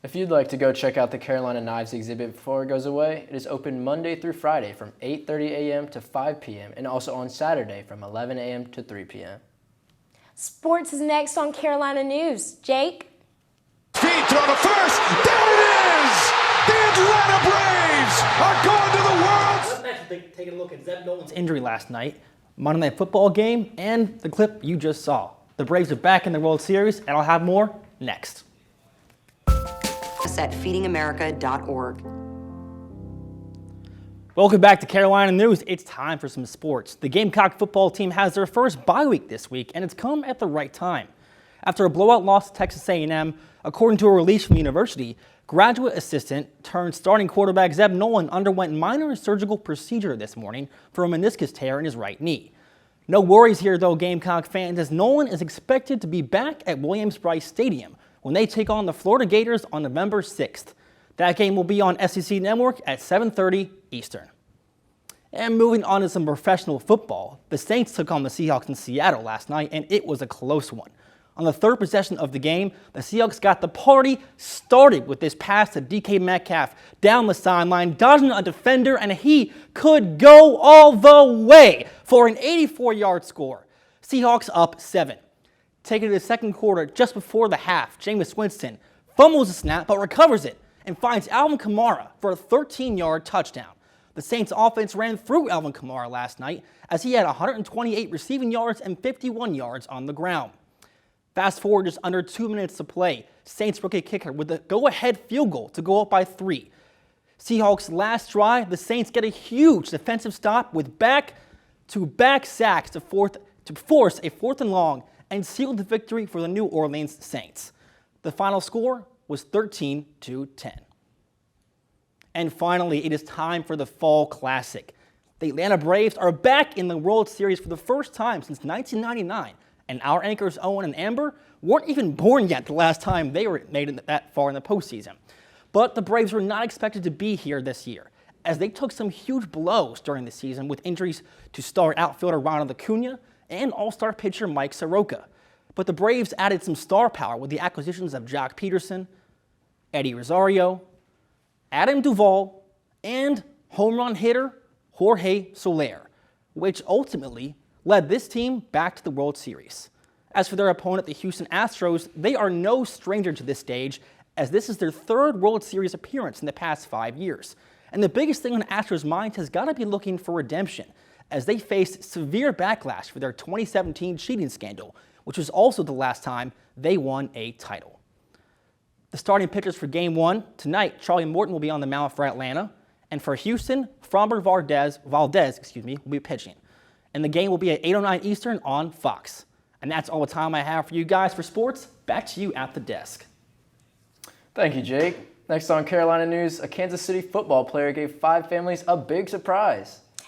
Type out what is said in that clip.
If you'd like to go check out the Carolina Knives exhibit before it goes away, it is open Monday through Friday from 8:30 a.m. to 5 p.m. and also on Saturday from 11 a.m. to 3 p.m. Sports is next on Carolina News. Jake? Feed throw to first. There it is! The Atlanta Braves are going to the world. Up next, taking a look at Zeb Nolan's injury last night, Monday Night Football game, and the clip you just saw. The Braves are back in the World Series, and I'll have more next. At feedingamerica.org. Welcome back to Carolina News. It's time for some sports. The Gamecock football team has their first bye week this week, and it's come at the right time. After a blowout loss to Texas A&M, according to a release from the university, graduate assistant turned starting quarterback Zeb Nolan underwent minor surgical procedure this morning for a meniscus tear in his right knee. No worries here though, Gamecock fans, as Nolan is expected to be back at Williams-Brice Stadium when they take on the Florida Gators on November 6th. That game will be on SEC Network at 7:30 Eastern. And moving on to some professional football, the Saints took on the Seahawks in Seattle last night, and it was a close one. On the third possession of the game, the Seahawks got the party started with this pass to DK Metcalf down the sideline, dodging a defender, and he could go all the way for an 84-yard score. Seahawks up 7. Taking to the second quarter, just before the half, Jameis Winston fumbles the snap but recovers it and finds Alvin Kamara for a 13-yard touchdown. The Saints offense ran through Alvin Kamara last night as he had 128 receiving yards and 51 yards on the ground. Fast forward just under 2 minutes to play, Saints rookie kicker with a go-ahead field goal to go up by 3. Seahawks' last drive, the Saints get a huge defensive stop with back-to-back sacks to force a 4th and long and sealed the victory for the New Orleans Saints. The final score was 13-10. And finally, it is time for the Fall Classic. The Atlanta Braves are back in the World Series for the first time since 1999, and our anchors Owen and Amber weren't even born yet the last time they were made it that far in the postseason. But the Braves were not expected to be here this year, as they took some huge blows during the season with injuries to star outfielder Ronald Acuna and all-star pitcher Mike Soroka. But the Braves added some star power with the acquisitions of Jock Peterson, Eddie Rosario, Adam Duvall, and home run hitter Jorge Soler, which ultimately led this team back to the World Series. As for their opponent, the Houston Astros, they are no stranger to this stage, as this is their 3rd World Series appearance in the past 5 years. And the biggest thing on Astros' minds has got to be looking for redemption, as they faced severe backlash for their 2017 cheating scandal, which was also the last time they won a title. The starting pitchers for Game 1, tonight, Charlie Morton will be on the mound for Atlanta, and for Houston, Framber Valdez will be pitching. And the game will be at 8:09 Eastern on Fox. And that's all the time I have for you guys for sports. Back to you at the desk. Thank you, Jake. Next on Carolina News, a Kansas City football player gave 5 families a big surprise.